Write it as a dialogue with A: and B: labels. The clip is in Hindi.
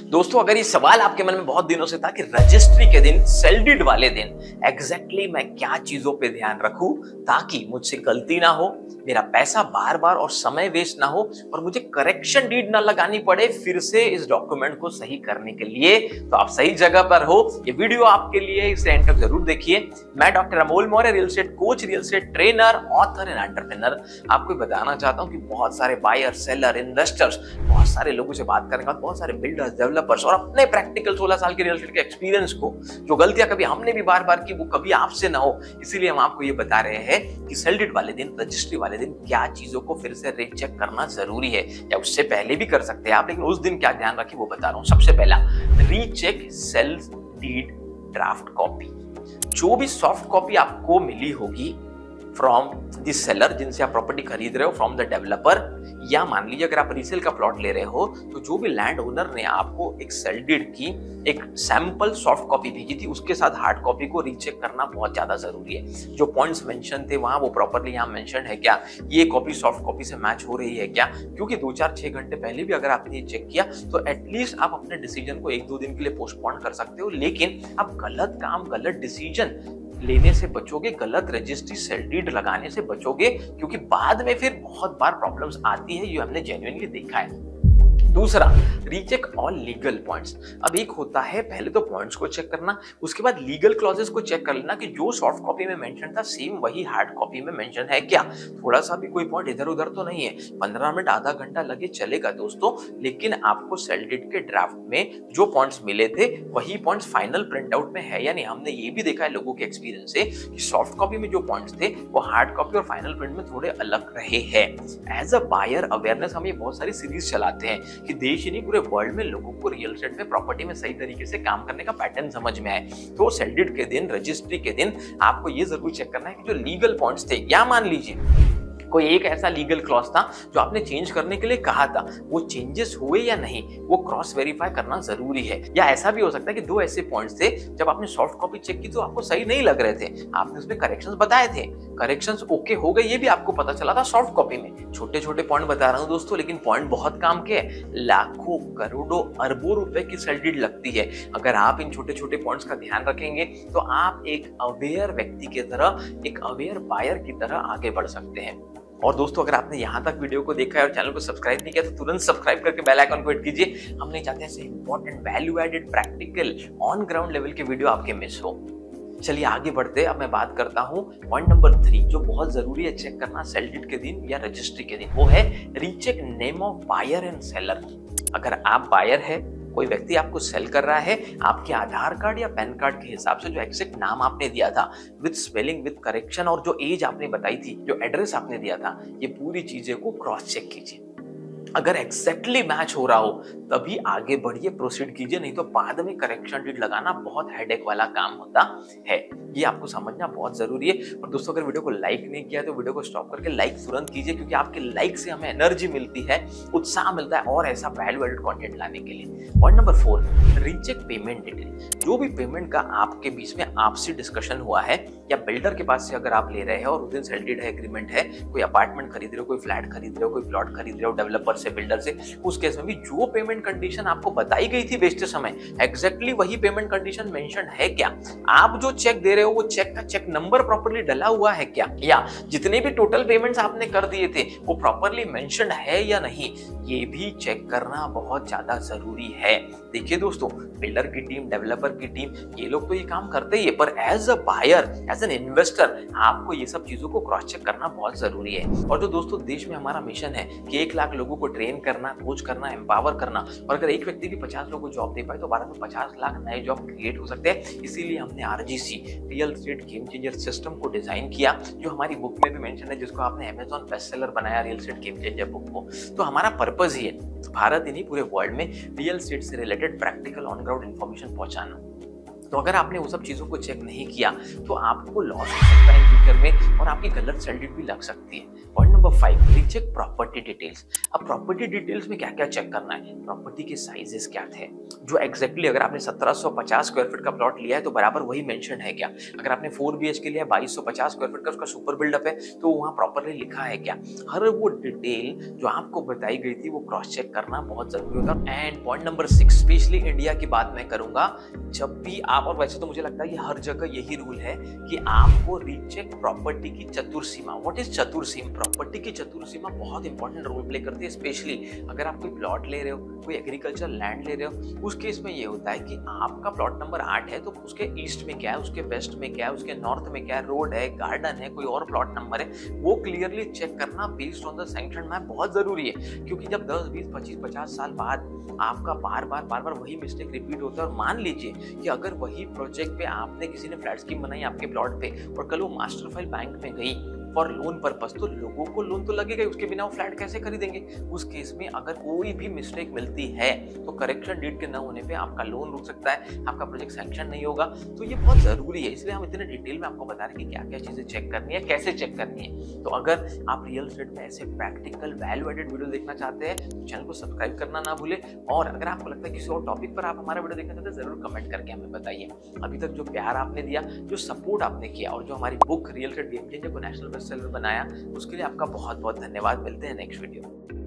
A: दोस्तों, अगर ये सवाल आपके मन में बहुत दिनों से था कि रजिस्ट्री के दिन, सेल डीड वाले दिन एग्जैक्टली मैं क्या चीजों पे ध्यान रखूं ताकि मुझसे गलती ना हो, मेरा पैसा बार बार और समय वेस्ट ना हो और मुझे करेक्शन डीड ना लगानी पड़े फिर से इस डॉक्यूमेंट को सही करने के लिए, तो आप सही जगह पर हो। ये वीडियो आपके लिए, इसे एंड तक जरूर देखिए। मैं doctor Amol Maurya, real estate coach, real estate trainer, author and entrepreneur. आपको बताना चाहता हूं कि बहुत सारे बायर, सेलर, इन्वेस्टर्स, बहुत सारे लोगों से बात करने के बाद बहुत सारे बिल्डर्स, डेवलपर्स और अपने प्रैक्टिकल 16 साल के रियल एस्टेट के एक्सपीरियंस को, जो गलतियां कभी हमने भी बार बार की वो कभी आपसे ना हो, इसीलिए हम आपको ये बता रहे हैं कि सेल डीड वाले दिन, रजिस्ट्री वाले दिन क्या चीजों को फिर से रीचेक करना जरूरी है, या उससे पहले भी कर सकते हैं आप, लेकिन उस दिन क्या ध्यान रखिए वो बता रहा हूं। सबसे पहला, recheck sale deed draft copy. जो भी सॉफ्ट कॉपी आपको मिली होगी फ्रॉम द सेलर, जिनसे आप प्रॉपर्टी खरीद रहे हो, फ्रॉम द डेवलपर, या मान लीजिए अगर आप रीसेल का प्लॉट ले रहे हो तो जो भी लैंड ओनर ने आपको एक सेल डीड की एक सैंपल सॉफ्ट कॉपी भेजी थी, उसके साथ हार्ड कॉपी को रीचेक करना बहुत ज्यादा जरूरी है। जो पॉइंट्स मेंशन थे वहां वो प्रॉपर्ली यहाँ मेंशन है क्या, ये कॉपी सॉफ्ट कॉपी से मैच हो रही है क्या, क्योंकि 2-4-6 घंटे पहले भी अगर आपने ये चेक किया तो एटलीस्ट आप अपने डिसीजन को 1-2 दिन के लिए पोस्टपोन कर सकते हो, लेकिन आप गलत काम, गलत डिसीजन लेने से बचोगे, गलत रजिस्ट्री सेल डीड लगाने से बचोगे, क्योंकि बाद में फिर बहुत बार प्रॉब्लम्स आती है, ये हमने जेन्युइनली देखा है। दूसरा, रीचेक ऑल लीगल पॉइंट्स। अब एक होता है पहले तो पॉइंट्स को चेक करना, उसके बाद लीगल क्लॉजेस को चेक कर लेना कि जो सॉफ्ट कॉपी में मेंशन था सेम वही हार्ड कॉपी में मेंशन है क्या। थोड़ा सा भी कोई पॉइंट इधर उधर तो नहीं है, 15 मिनट आधा घंटा लगे चलेगा दोस्तों, लेकिन आपको सेल डीड के ड्राफ्ट में जो पॉइंट्स मिले थे वही पॉइंट्स फाइनल प्रिंट आउट में है या नहीं। हमने ये भी देखा है लोगों के एक्सपीरियंस से कि सॉफ्ट कॉपी में जो पॉइंट्स थे वो हार्ड कॉपी और फाइनल प्रिंट में थोड़े अलग रहे हैं। एज अ बायर अवेयरनेस हम ये बहुत सारी सीरीज चलाते हैं कि देश ही नहीं पूरे वर्ल्ड में लोगों को रियल एस्टेट में, प्रॉपर्टी में सही तरीके से काम करने का पैटर्न समझ में आए। तो सेल डीड के दिन, रजिस्ट्री के दिन आपको ये जरूर चेक करना है कि जो लीगल पॉइंट्स थे, या मान लीजिए कोई एक ऐसा लीगल क्लॉज था जो आपने चेंज करने के लिए कहा था, वो चेंजेस हुए या नहीं, वो क्रॉस वेरीफाई करना जरूरी है। या ऐसा भी हो सकता है कि 2 ऐसे पॉइंट्स थे जब आपने सॉफ्ट कॉपी चेक की तो आपको सही नहीं लग रहे थे, आपने उसमें करेक्शंस बताए थे, करेक्शंस ओके हो गए, ये भी आपको पता चला था सॉफ्ट कॉपी में। छोटे छोटे पॉइंट बता रहा हूं दोस्तों, लेकिन पॉइंट बहुत काम के हैं। लाखों, करोड़ों, अरबों रुपए की सेल डीड लगती है। अगर आप इन छोटे छोटे पॉइंट्स का ध्यान रखेंगे तो आप एक अवेयर व्यक्ति की तरह, एक अवेयर बायर की तरह आगे बढ़ सकते हैं। और दोस्तों, अगर आपने यहाँ तक वीडियो को देखा है और चैनल को सब्सक्राइब नहीं किया तो तुरंत सब्सक्राइब करके बेल आइकन को हिट कीजिए। हम नहीं चाहते ऐसे important, value added, practical, on ground level के वीडियो आपके मिस हो। चलिए आगे बढ़ते हैं। अब मैं बात करता हूँ पॉइंट नंबर 3, जो बहुत जरूरी है चेक करना सेल डीड के दिन या रजिस्ट्री के दिन, वो है recheck name of buyer and seller. अगर आप बायर है, कोई व्यक्ति आपको सेल कर रहा है, आपके आधार कार्ड या पैन कार्ड के हिसाब से जो एग्जैक्ट नाम आपने दिया था, विद स्पेलिंग, विद करेक्शन, और जो एज आपने बताई थी, जो एड्रेस आपने दिया था, ये पूरी चीजें को क्रॉस चेक कीजिए। अगर एग्जैक्टली मैच हो रहा हो तभी आगे बढ़िए, प्रोसीड कीजिए, नहीं तो बाद में करेक्शन डीड लगाना बहुत हेडेक वाला काम होता है। ये आपको समझना बहुत जरूरी है। और दोस्तों, अगर वीडियो को लाइक नहीं किया तो वीडियो को स्टॉप करके लाइक तुरंत कीजिए, क्योंकि आपके लाइक से हमें एनर्जी मिलती है, उत्साह मिलता है और ऐसा वैल्यू एडेड कंटेंट लाने के लिए। Point number 4, recheck payment detail. जो भी पेमेंट का आपके बीच में आपसे डिस्कशन हुआ है, या बिल्डर के पास से अगर आप ले रहे हैं और उस दिन सेल डीड है, एग्रीमेंट है, कोई अपार्टमेंट खरीद रहे हो, कोई फ्लैट खरीद रहे हो, कोई प्लॉट खरीद रहे हो, डेवलपर से, बिल्डर से, उस केस में भी जो पेमेंट कंडीशन आपको बताई गई थी बेचते समय, एग्जैक्टली वही पेमेंट कंडीशन मेंशन है क्या? आप जो चेक दे रहे हो वो चेक का चेक नंबर प्रॉपर्ली डला हुआ है क्या? या जितने भी टोटल पेमेंट्स आपने कर दिए थे वो प्रॉपर्ली मेंशन है या नहीं, ये भी चेक करना बहुत ज्यादा जरूरी है। देखिए दोस्तों, बिल्डर की टीम, डेवलपर की टीम, ये लोग तो ये काम करते ही है, पर as a buyer, as an investor, आपको ये सब चीजों को क्रॉस चेक करना बहुत जरूरी है। और जो दोस्तों, देश में हमारा मिशन है कि 1 लाख लोगों को ट्रेन करना, कोच करना, एम्पावर करना, और अगर एक व्यक्ति भी 50 लोगों को जॉब दे पाए तो भारत में 50 लाख नए जॉब क्रिएट हो सकते हैं। इसीलिए हमने RGC, real estate game changer system को डिजाइन किया, जो हमारी बुक में भी मेंशन है, जिसको आपने अमेज़न बेस्ट सेलर बनाया, real estate game changer book को। तो हमारा पर्पस ही है भारत ही नहीं पूरे वर्ल्ड में रियल एस्टेट से related practical on ground information पहुंचाना। तो अगर आपने वो सब चीजों को चेक नहीं किया तो आपको लॉस हो सकता है, चक्कर में और आपकी गलत सेल डीड भी लग सकती है। Point number 5, recheck property details. अब प्रॉपर्टी डिटेल्स में क्या क्या चेक करना है? प्रॉपर्टी के साइजेस क्या थे, जो एग्जैक्टली अगर आपने 1750 स्क्वायर फीट का प्लॉट लिया है तो बराबर वही मेंशन है क्या? अगर आपने 4 BHK लिया है 2250 स्क्वायर फीट का, उसका सुपर बिल्डअप है तो वहाँ प्रॉपरली लिखा है क्या? हर वो डिटेल जो आपको बताई गई थी वो क्रॉस चेक करना बहुत जरूरी होता है। And point number 6, specially India की बात मैं करूंगा, जब भी आप, और वैसे तो मुझे लगता है ये हर जगह यही रूल है कि आपको रीचेक प्रॉपर्टी की चतुर्सीमा। व्हाट इज चतुर्सीमा? प्रॉपर्टी की चतुर्सीमा बहुत इंपॉर्टेंट रोल प्ले करती है, स्पेशली अगर आप कोई प्लॉट ले रहे हो, कोई एग्रीकल्चर लैंड ले रहे हो। उस केस में ये होता है कि आपका प्लॉट नंबर 8 है तो उसके ईस्ट में क्या है, उसके वेस्ट में क्या है, उसके नॉर्थ में क्या है, रोड है, गार्डन है, कोई और प्लॉट नंबर है, वो क्लियरली चेक करना based on the sanction map बहुत जरूरी है। क्योंकि जब 10, 20, 25, 50 साल बाद आपका बार बार वही मिस्टेक रिपीट होता है, और मान लीजिए कि अगर वही प्रोजेक्ट पे आपने, किसी ने फ्लैट स्कीम बनाई आपके प्लॉट पे और कल वो मास्टर फाइल बैंक में गई फॉर लोन पर्पस, तो लोगों को लोन तो लगेगा, उसके बिना वो फ्लैट कैसे खरीदेंगे? उस केस में अगर कोई भी मिस्टेक मिलती है तो करेक्शन डीड के न होने पे आपका लोन रुक सकता है, आपका प्रोजेक्ट सैंक्शन नहीं होगा। तो ये बहुत जरूरी है, इसलिए हम इतने डिटेल में आपको बता रहे हैं कि क्या क्या चीजें चेक करनी है, कैसे चेक करनी है। तो अगर आप रियल एस्टेट में ऐसे प्रैक्टिकल वैल्यू एडेड वीडियो देखना चाहते हैं तो चैनल को सब्सक्राइब करना ना भूले, और अगर आपको लगता है किसी और टॉपिक पर आप हमारा वीडियो देखना चाहते हैं जरूर कमेंट करके हमें बताइए। अभी तक जो प्यार आपने दिया, जो सपोर्ट आपने किया, और जो हमारी book real estate game changer को नेशनल बेस्टसेलर बनाया, उसके लिए आपका बहुत बहुत धन्यवाद। मिलते हैं नेक्स्ट वीडियो में।